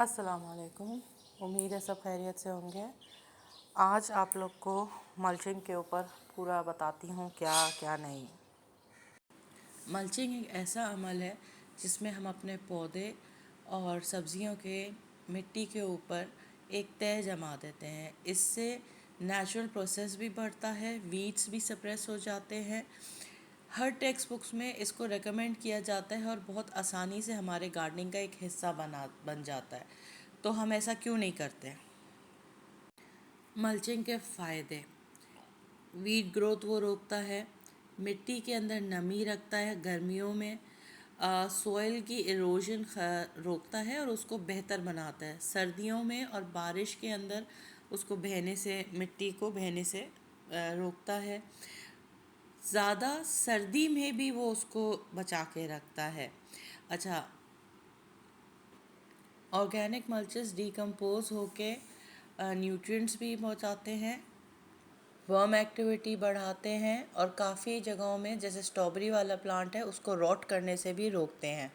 अस्सलामुअलैकुम। उम्मीद है सब खैरियत से होंगे। आज आप लोग को मल्चिंग के ऊपर पूरा बताती हूँ क्या क्या नहीं। मल्चिंग एक ऐसा अमल है जिसमें हम अपने पौधे और सब्जियों के मिट्टी के ऊपर एक तह जमा देते हैं। इससे नेचुरल प्रोसेस भी बढ़ता है, वीड्स भी सप्रेस हो जाते हैं। हर टेक्स्ट बुक्स में इसको रेकमेंड किया जाता है और बहुत आसानी से हमारे गार्डनिंग का एक हिस्सा बन जाता है। तो हम ऐसा क्यों नहीं करते? मल्चिंग के फ़ायदे: वीड ग्रोथ वो रोकता है, मिट्टी के अंदर नमी रखता है गर्मियों में, सॉइल की इरोजन रोकता है और उसको बेहतर बनाता है। सर्दियों में और बारिश के अंदर उसको बहने से, मिट्टी को बहने से रोकता है। ज़्यादा सर्दी में भी वो उसको बचा के रखता है। अच्छा, ऑर्गेनिक मल्चेस डिकम्पोज होके न्यूट्रिएंट्स भी पहुंचाते हैं, वर्म एक्टिविटी बढ़ाते हैं और काफ़ी जगहों में जैसे स्ट्रॉबेरी वाला प्लांट है उसको रॉट करने से भी रोकते हैं।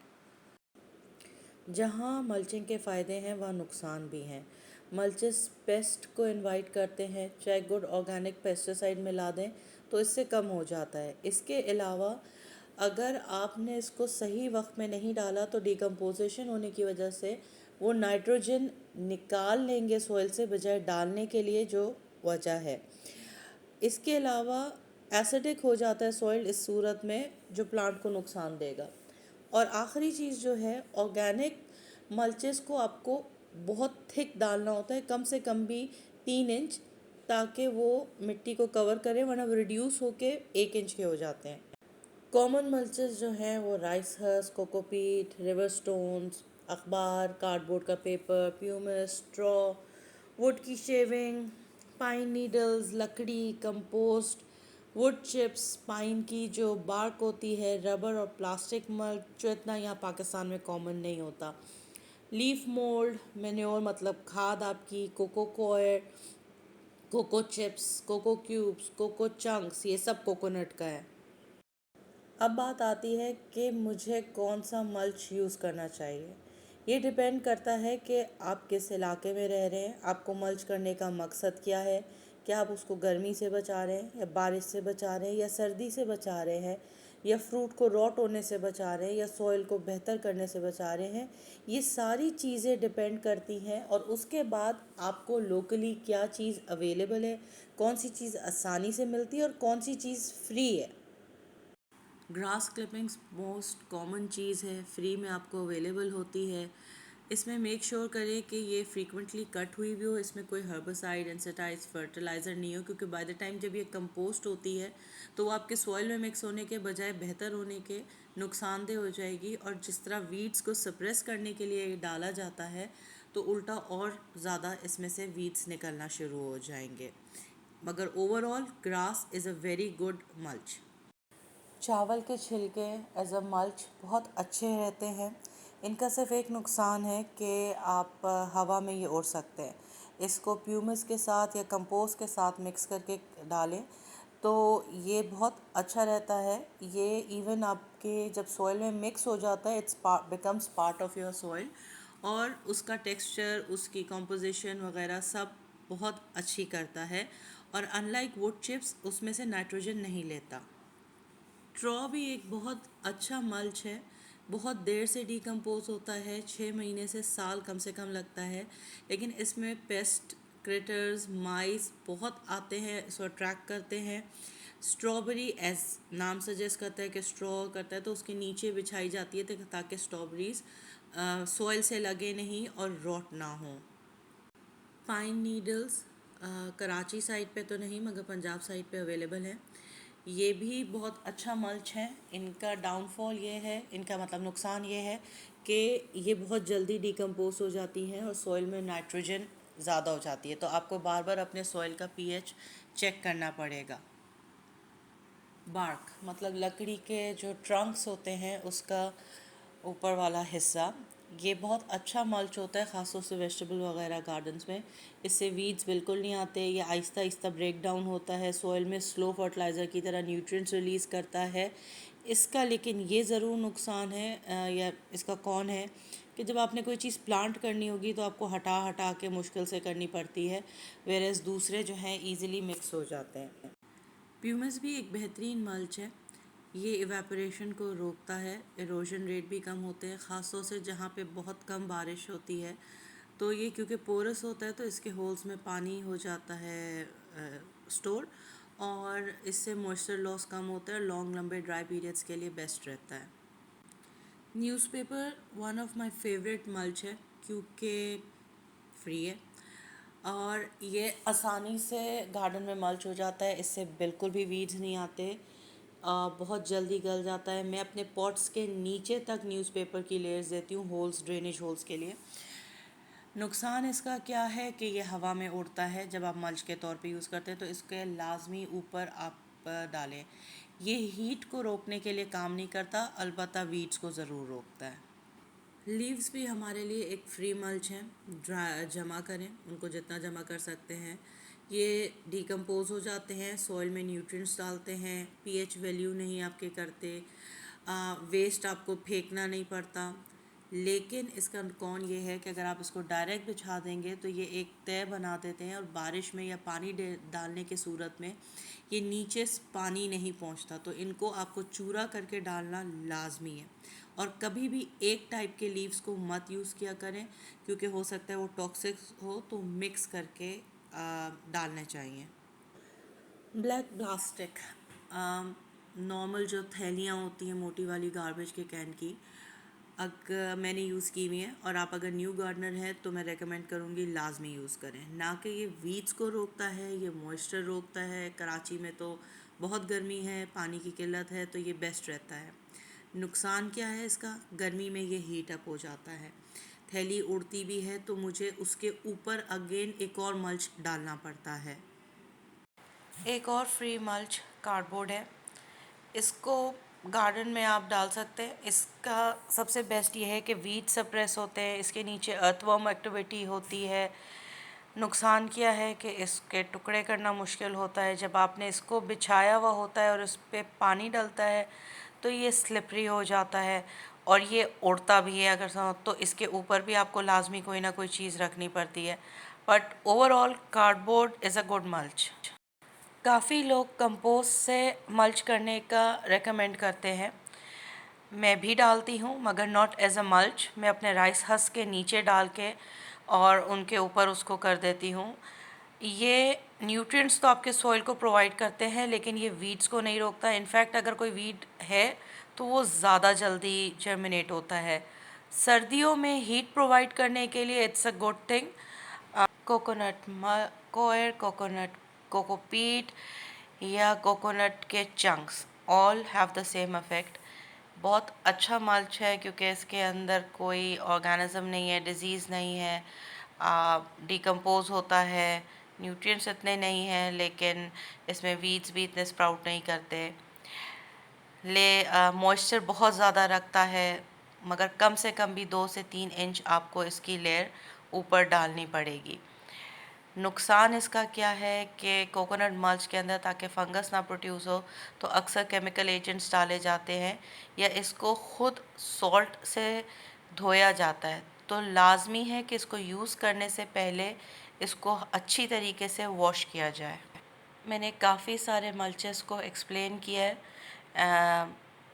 जहाँ मल्चिंग के फ़ायदे हैं वहाँ नुकसान भी हैं। मल्चेस पेस्ट को इनवाइट करते हैं, चाहे गुड ऑर्गेनिक पेस्टिसाइड मिला दें तो इससे कम हो जाता है। इसके अलावा अगर आपने इसको सही वक्त में नहीं डाला तो डिकम्पोजिशन होने की वजह से वो नाइट्रोजन निकाल लेंगे सॉइल से, बजाय डालने के लिए जो वजह है। इसके अलावा एसिडिक हो जाता है सॉइल इस सूरत में, जो प्लांट को नुकसान देगा। और आखिरी चीज़ जो है, ऑर्गेनिक मल्चेस को आपको बहुत थिक डालना होता है, कम से कम भी 3 इंच, ताकि वो मिट्टी को कवर करे, वरना वो रिड्यूस होके 1 इंच के हो जाते हैं। कॉमन मल्चेस जो हैं वो rice husk, cocopeat, river stones, अखबार, कार्डबोर्ड का पेपर, प्यूमिस, स्ट्रॉ, वुड की शेविंग, पाइन नीडल्स, लकड़ी, कंपोस्ट, वुड चिप्स, पाइन की जो बार्क होती है, रबर और प्लास्टिक मल्च जो इतना यहाँ पाकिस्तान में कॉमन नहीं होता, लीफ मोल्ड, मेन्योर मतलब खाद आपकी, coco coir, coco chips, coco cubes, coco chunks, ये सब कोकोनट का है। अब बात आती है कि मुझे कौन सा मल्च यूज़ करना चाहिए। ये डिपेंड करता है कि आप किस इलाके में रह रहे हैं, आपको मल्च करने का मकसद क्या है। क्या आप उसको गर्मी से बचा रहे हैं, या बारिश से बचा रहे हैं, या सर्दी से बचा रहे हैं, या फ्रूट को रॉट होने से बचा रहे हैं, या सॉइल को बेहतर करने से बचा रहे हैं। ये सारी चीज़ें डिपेंड करती हैं। और उसके बाद आपको लोकली क्या चीज़ अवेलेबल है, कौन सी चीज़ आसानी से मिलती है और कौन सी चीज़ फ्री है। ग्रास क्लिपिंग्स मोस्ट कॉमन चीज़ है, फ्री में आपको अवेलेबल होती है। इसमें मेक श्योर करें कि ये फ्रीक्वेंटली कट हुई भी हो, इसमें कोई हर्बिसाइड, इंसेक्टिसाइड, फर्टिलाइज़र नहीं हो, क्योंकि बाय द टाइम जब ये कंपोस्ट होती है तो वो आपके सॉइल में मिक्स होने के बजाय बेहतर होने के नुकसानदेह हो जाएगी। और जिस तरह वीड्स को सप्रेस करने के लिए डाला जाता है तो उल्टा और ज़्यादा इसमें से वीड्स निकलना शुरू हो जाएंगे। मगर overall grass is a very good mulch. चावल के छिलके एज अ मल्च बहुत अच्छे रहते हैं। इनका सिर्फ एक नुकसान है कि आप हवा में ये उड़ सकते हैं। इसको प्यूमिस के साथ या कंपोस्ट के साथ मिक्स करके डालें तो ये बहुत अच्छा रहता है। ये इवन आपके जब सॉइल में मिक्स हो जाता है, it's becomes part of your soil, और उसका टेक्सचर, उसकी कंपोजिशन वगैरह सब बहुत अच्छी करता है। और अनलाइक वुड चिप्स, उसमें से नाइट्रोजन नहीं लेता। स्ट्रॉ भी एक बहुत अच्छा मल्च है, बहुत देर से डिकम्पोज होता है, 6 महीने से साल कम से कम लगता है। लेकिन इसमें पेस्ट, क्रिटर्स, माइस बहुत आते हैं, इसको अट्रैक्ट करते हैं। स्ट्रॉबेरी एज नाम सजेस्ट करता है कि स्ट्रॉ करता है, तो उसके नीचे बिछाई जाती है ताकि स्ट्रॉबेरीज सॉइल से लगे नहीं और रॉट ना हो। पाइन नीडल्स कराची साइड पे तो नहीं मगर पंजाब साइड पे अवेलेबल है। ये भी बहुत अच्छा मल्च है। इनका डाउनफॉल ये है, इनका मतलब नुकसान ये है कि ये बहुत जल्दी डिकम्पोज हो जाती हैं और सॉइल में नाइट्रोजन ज़्यादा हो जाती है, तो आपको बार बार अपने सॉइल का पीएच चेक करना पड़ेगा। बार्क मतलब लकड़ी के जो ट्रंक्स होते हैं उसका ऊपर वाला हिस्सा, ये बहुत अच्छा मल्च होता है, ख़ासतौर से वेजिटेबल वगैरह गार्डन्स में। इससे वीड्स बिल्कुल नहीं आते। ये आहिस्ता आहिस्ता ब्रेक डाउन होता है सॉइल में, स्लो फर्टिलाइज़र की तरह न्यूट्रिएंट्स रिलीज़ करता है इसका। लेकिन ये ज़रूर नुकसान है या इसका कौन है कि जब आपने कोई चीज़ प्लांट करनी होगी तो आपको हटा हटा के मुश्किल से करनी पड़ती है, वेरेस दूसरे जो हैं ईज़िली मिक्स हो जाते हैं। प्यूमिस भी एक बेहतरीन मल्च है। ये इवेपोरेशन को रोकता है, इरोजन रेट भी कम होते हैं, ख़ास तौर से जहाँ पे बहुत कम बारिश होती है। तो ये क्योंकि पोरस होता है तो इसके होल्स में पानी हो जाता है स्टोर, और इससे मॉइस्चर लॉस कम होता है, लॉन्ग लंबे ड्राई पीरियड्स के लिए बेस्ट रहता है। Newspaper one of my favourite mulch है क्योंकि फ्री है और ये आसानी से गार्डन में मल्च हो जाता है, इससे बिल्कुल भी वीड्स नहीं आते, बहुत जल्दी गल जाता है। मैं अपने पॉट्स के नीचे तक न्यूज़पेपर की लेयर्स देती हूँ, होल्स, ड्रेनेज होल्स के लिए। नुकसान इसका क्या है कि ये हवा में उड़ता है, जब आप मल्च के तौर पे यूज़ करते हैं तो इसके लाजमी ऊपर आप डालें। ये हीट को रोकने के लिए काम नहीं करता, अलबत्ता वीड्स को ज़रूर रोकता है। लीव्स भी हमारे लिए एक फ्री मल्च हैं, जमा करें, उनको जितना जमा कर सकते हैं। ये डिकम्पोज हो जाते हैं, सॉइल में न्यूट्रिएंट्स डालते हैं, पीएच वैल्यू नहीं आपके करते, वेस्ट आपको फेंकना नहीं पड़ता। लेकिन इसका कौन ये है कि अगर आप इसको डायरेक्ट बिछा देंगे तो ये एक तय बना देते हैं और बारिश में या पानी डालने के सूरत में ये नीचे पानी नहीं पहुंचता, तो इनको आपको चूरा करके डालना लाजमी है। और कभी भी एक टाइप के लीव्स को मत यूज़ किया करें क्योंकि हो सकता है वो टॉक्सिक हो, तो मिक्स करके डालने चाहिए। ब्लैक प्लास्टिक, नॉर्मल जो थैलियाँ होती हैं मोटी वाली गार्बेज के कैन की, अगर मैंने यूज़ की हुई हैं, और आप अगर न्यू गार्डनर हैं तो मैं रेकमेंड करूँगी लाजमी यूज़ करें। ना कि ये वीड्स को रोकता है, ये मॉइस्चर रोकता है। कराची में तो बहुत गर्मी है, पानी की किल्लत है, तो ये बेस्ट रहता है। नुकसान क्या है इसका? गर्मी में ये हीट अप हो जाता है, थैली उड़ती भी है तो मुझे उसके ऊपर अगेन एक और मल्च डालना पड़ता है। एक और फ्री मल्च कार्डबोर्ड है, इसको गार्डन में आप डाल सकते हैं। इसका सबसे बेस्ट ये है कि वीड सप्रेस होते हैं, इसके नीचे अर्थवर्म एक्टिविटी होती है। नुकसान क्या है कि इसके टुकड़े करना मुश्किल होता है, जब आपने इसको बिछाया हुआ होता है और इस पर पानी डलता है तो ये स्लिपरी हो जाता है और ये उड़ता भी है। अगर तो इसके ऊपर भी आपको लाजमी कोई ना कोई चीज़ रखनी पड़ती है, but overall cardboard is a good mulch. काफ़ी लोग कंपोस्ट से मल्च करने का रेकमेंड करते हैं, मैं भी डालती हूँ मगर नॉट एज अ मल्च। मैं अपने राइस हस्क के नीचे डाल के और उनके ऊपर उसको कर देती हूँ। ये न्यूट्रिएंट्स तो आपके सॉइल को प्रोवाइड करते हैं लेकिन ये वीड्स को नहीं रोकता। इनफैक्ट अगर कोई वीड है तो वो ज़्यादा जल्दी जर्मिनेट होता है। सर्दियों में हीट प्रोवाइड करने के लिए it's a good thing. Coconut coir, coconut cocopeat या कोकोनट के chunks all have the same effect. बहुत अच्छा मल्च है क्योंकि इसके अंदर कोई ऑर्गेनिज्म नहीं है, डिजीज़ नहीं है, डिकम्पोज होता है, न्यूट्रिएंट्स इतने नहीं हैं, लेकिन इसमें वीड्स भी इतने स्प्राउट नहीं करते। मॉइस्चर बहुत ज़्यादा रखता है, मगर कम से कम भी 2 से 3 इंच आपको इसकी लेयर ऊपर डालनी पड़ेगी। नुकसान इसका क्या है कि कोकोनट मल्च के अंदर ताकि फंगस ना प्रोड्यूस हो तो अक्सर केमिकल एजेंट्स डाले जाते हैं या इसको ख़ुद सॉल्ट से धोया जाता है। तो लाजमी है कि इसको यूज़ करने से पहले इसको अच्छी तरीके से वॉश किया जाए। मैंने काफ़ी सारे मल्चेस को एक्सप्लेन किया है।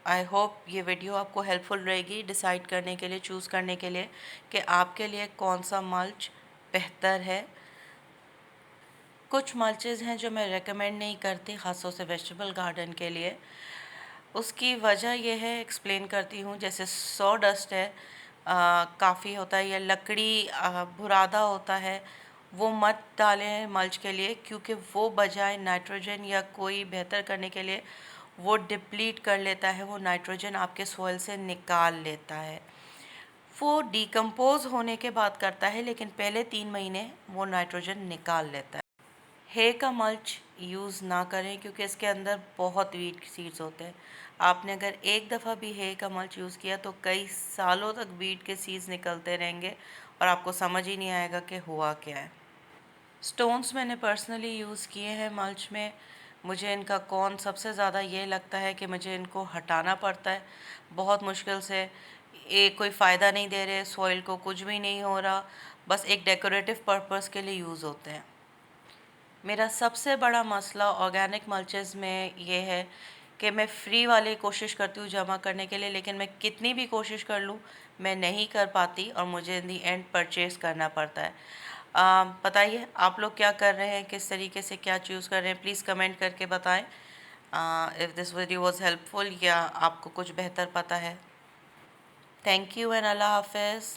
आई होप ये वीडियो आपको हेल्पफुल रहेगी डिसाइड करने के लिए, चूज़ करने के लिए कि आपके लिए कौन सा मल्च बेहतर है। कुछ मल्चेज़ हैं जो मैं रेकमेंड नहीं करती, ख़ासतौर से वेजिटेबल गार्डन के लिए। उसकी वजह यह है, एक्सप्लेन करती हूँ। जैसे सॉ डस्ट है, काफ़ी होता है, या लकड़ी बुरादा होता है, वो मत डालें मल्च के लिए क्योंकि वो बजाय नाइट्रोजन या कोई बेहतर करने के लिए वो डिप्लीट कर लेता है, वो नाइट्रोजन आपके सॉइल से निकाल लेता है। वो डिकम्पोज होने के बाद करता है लेकिन पहले 3 महीने वो नाइट्रोजन निकाल लेता है। हे का मल्च यूज़ ना करें क्योंकि इसके अंदर बहुत वीट सीड्स होते हैं। आपने अगर एक दफ़ा भी हे का मल्च यूज़ किया तो कई सालों तक वीट के सीड्स निकलते रहेंगे और आपको समझ ही नहीं आएगा कि हुआ क्या है। स्टोन्स मैंने पर्सनली यूज़ किए हैं मल्च में। मुझे इनका कौन सबसे ज़्यादा ये लगता है कि मुझे इनको हटाना पड़ता है बहुत मुश्किल से। ये कोई फ़ायदा नहीं दे रहे, सॉइल को कुछ भी नहीं हो रहा, बस एक डेकोरेटिव पर्पस के लिए यूज़ होते हैं। मेरा सबसे बड़ा मसला ऑर्गेनिक मल्चेस में ये है कि मैं फ्री वाले कोशिश करती हूँ जमा करने के लिए, लेकिन मैं कितनी भी कोशिश कर लूँ मैं नहीं कर पाती और मुझे इन दी एंड परचेज़ करना पड़ता है। बताइए आप लोग क्या कर रहे हैं, किस तरीके से क्या चूज़ कर रहे हैं, प्लीज़ कमेंट करके बताएं। If this video was helpful या आपको कुछ बेहतर पता है। थैंक यू एंड अल्लाह हाफिज़।